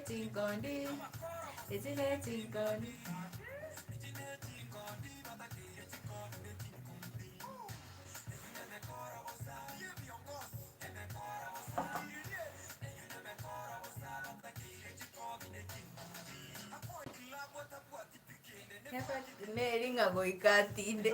Chingondi. Ejine Chingondi. Neringa goikatinde.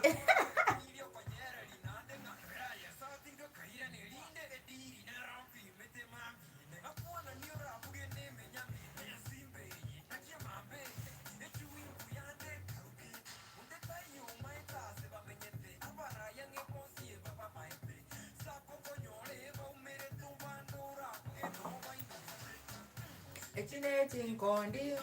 Ejine Chingondi.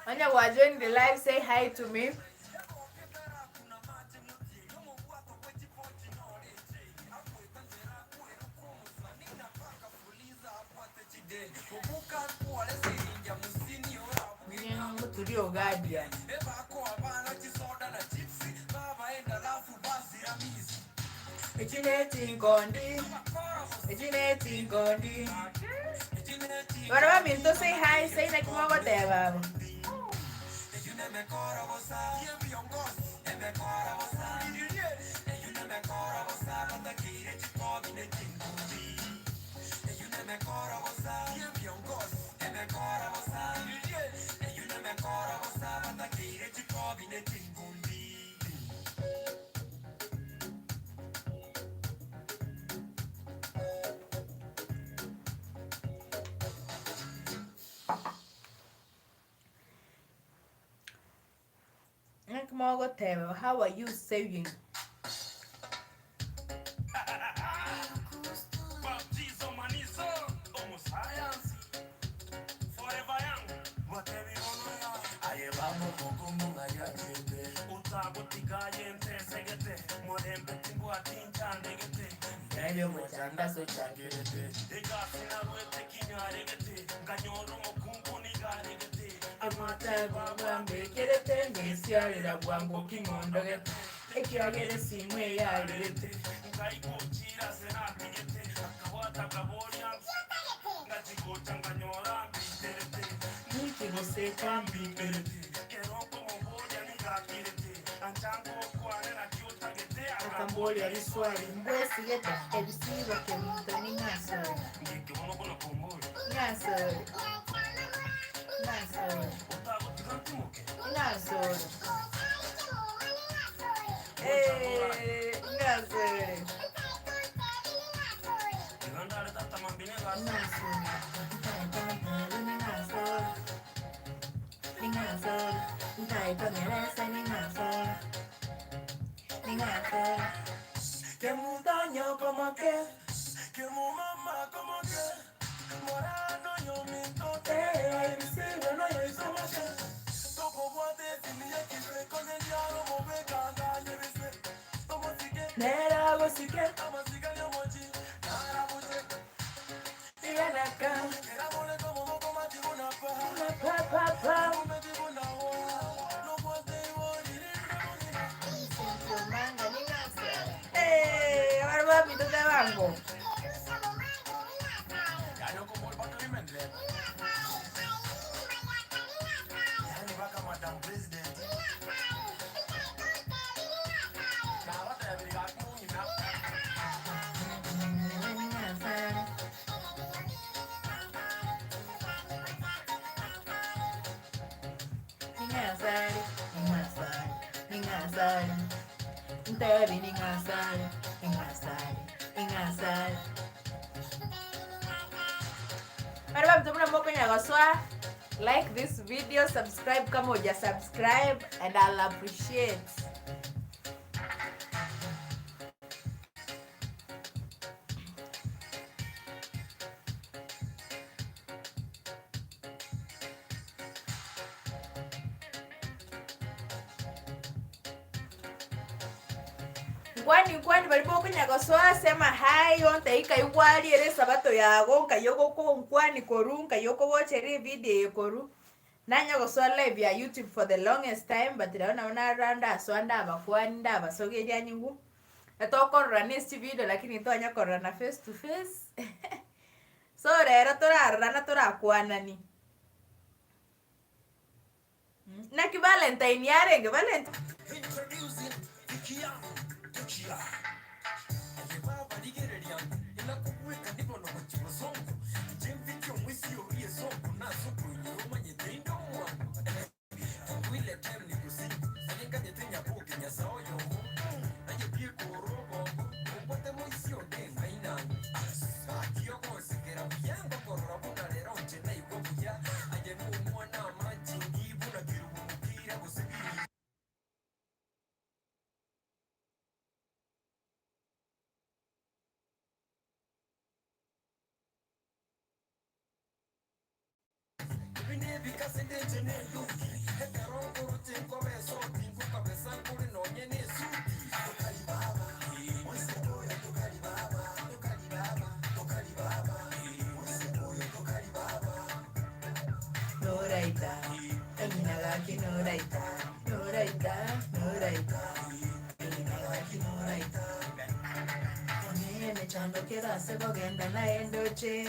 When you are joining the live, say hi to me. Studio Guardian. Ejine Chingondi. Ejine Chingondi. What about me? To say hi, say like whatever. How are you saying? Cambodia visuali mbwesi yeta ebisiba kemuntu ni ngasori ngasori ngasori ngasori ngasori que mu daño como que mu mamá como que morano yo minto te ay visible no yo hizo más toco guate sin ni que se con el diablo move canga yo dice como si que nera go si que ama si que yo mochi nara buche y ven acá era mole como moco mati una pa me digo una no puedo ir papi, ¿tú te banco? Like this video, subscribe kama uja subscribe, and I'll appreciate. kwani balipo kunyago soa sema hi onte ikaiwali ere sabato yago kayoko ko kwani koru kayoko watch video koru nanya go soa live ya YouTube for the longest time but naona randa swanda abakwani ndaba sogeria nyingu etokorora next video lakini toanya korana face to face so rero torarana torakwanani naki Valentine yarenge Valentine introducing Tukia alibaba ligereria ila kuweka ndipo na machimazongo jemvityo mwisi yorie zongo na soko nyuma nyetendo mwangu wile time ni kusiku ajenga nyetenya boke nyasao yomo aje pie korobo mbote mwisi odenga inangu akiyo konsekera buyanga korora buna lero nchena yuko buya aje mumwana majingi buna kirumukira busibiri Noraita, eminagaki noraita, noraita, noraita, eminagaki noraita. Onene chando kera sebo genda na endoche.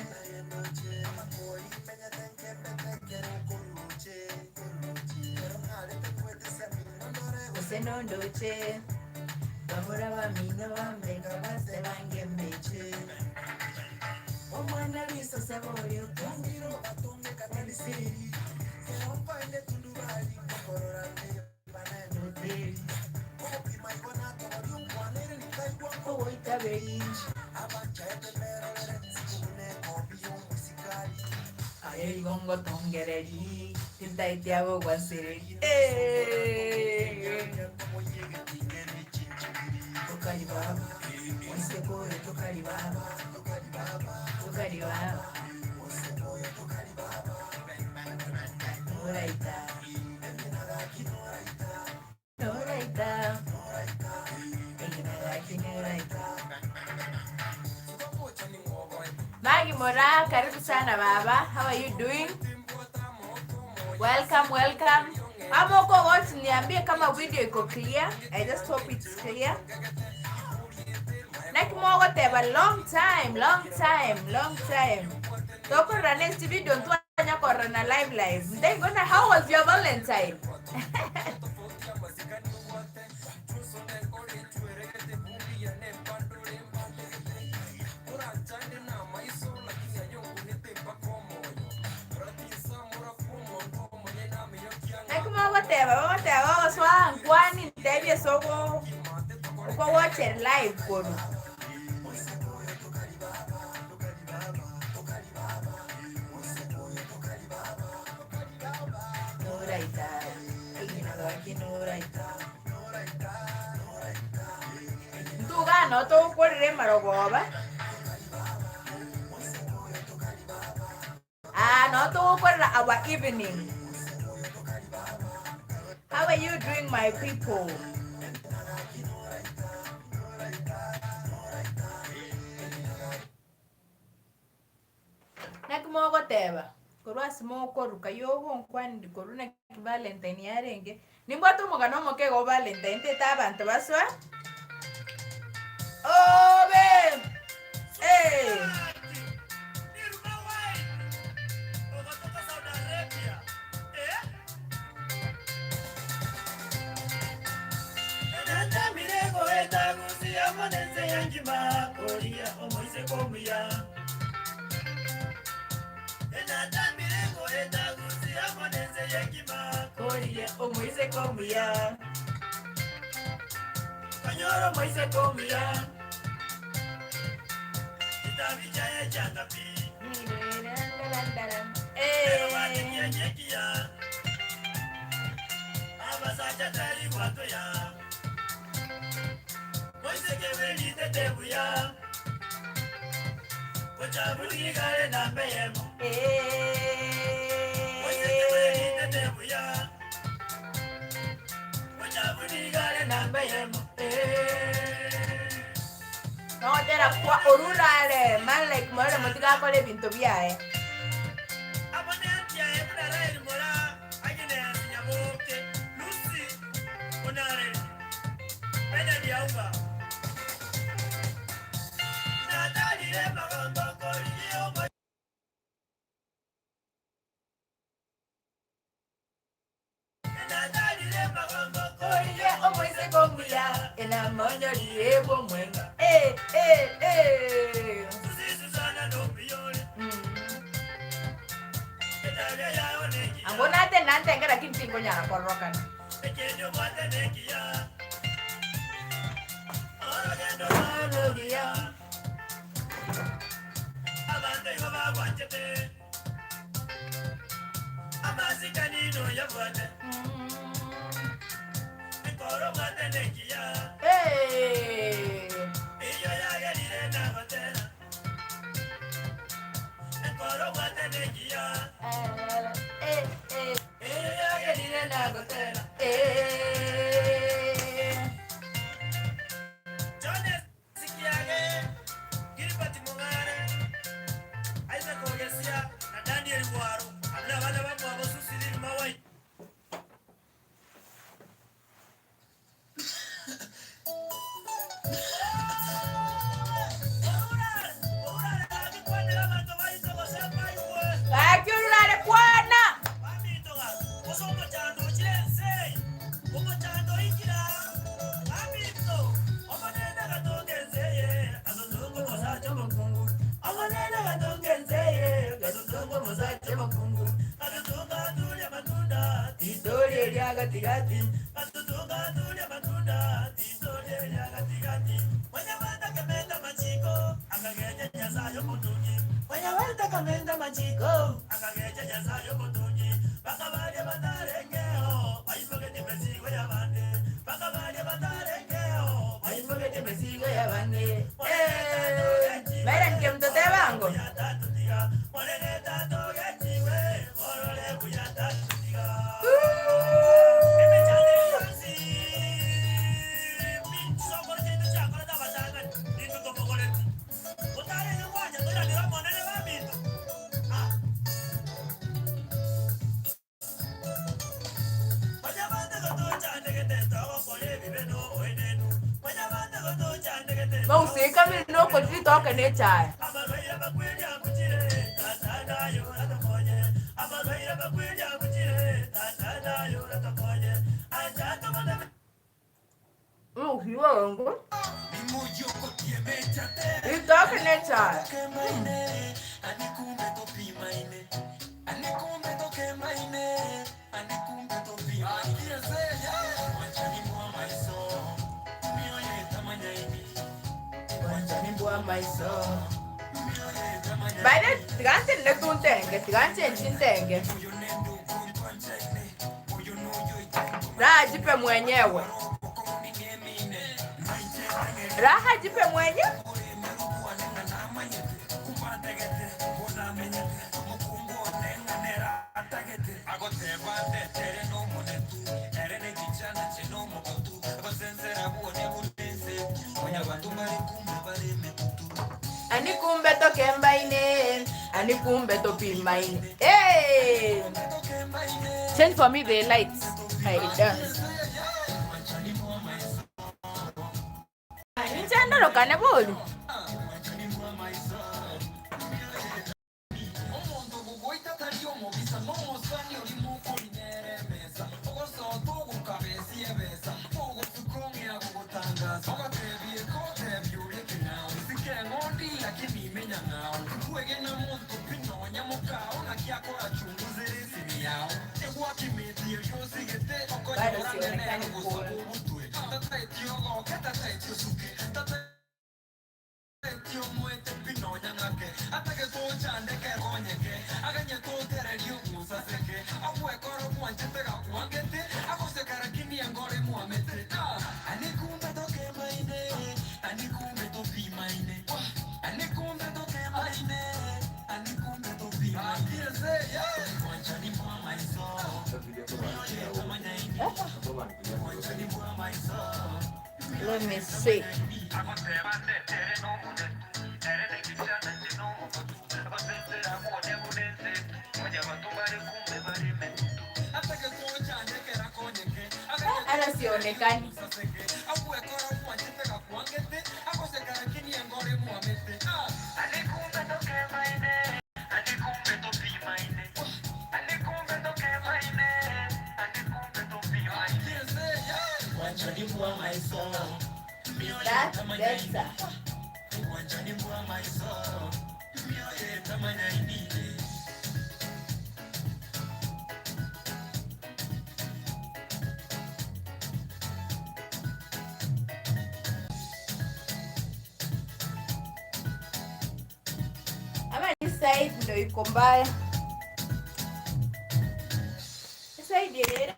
Useno ndoche, bamura bamino bambega base bangembeche. Omwana liso seborio kangiro batonge katalisiri. Kerompa ile tundubali korora ne banano deri. Kopi mai bona tori un kwanere ni kaigwa ko woita beach. Abacha epemero sikune kopi un musikali. Aye gongo tongereri. Tinta itiabo guasiri. Tokali baba. Onse boy tokali baba. Tokali baba. Noraita. Noraita. Noraita. Maggie Mora, karibu sana baba. How are you doing? Welcome. Amoko watch niambie kama video iko clear. I just hope it's clear. Nakimogo teba long time. Toko ra next video tuanya korana live. Then gonna how was your Valentine? Teba swa kwani ndebye soko uko watch it live kono. Ntuga no to korire marogoba. No to korira our evening. How are you doing, my people? Nakimogo teba. Korwa smoko ruka yogo nkwani koruna Valentine yarenge. Nimbato mugano moke go Valentine teta abantu baswa. Oh babe. Hey. Moise comia. Kanyoro Moise comia. Itabicha ya changapi. Pero mati ya nyekia. Abasacha tari wato ya. Moise kebeli tetebuya. Kochabuli gare na mbeyemo. Moise kebeli tetebuya. Kochabuli gare na mbeyemo. No, tera kwa orulale. Man like mole motiga kole bintu byae. Angonate nante ngara kintingo nyara korokan. Mausika mino kwa tili toka ne chai. Ukiwa wangu. Itoka ne chai. Baile tigante le tuntenge, tigante nchintenge. Raha jipe mwenyewe. Raha jipe mwenyewe. Anikumbe toke mbaine, anikumbe topi mbaine. Hey! Change for me the lights. I dance. Nchanda lo kane bolu. Let me see. Ana sionekani. That's better. Ama this side ndio iko mbaya. Side yenyewe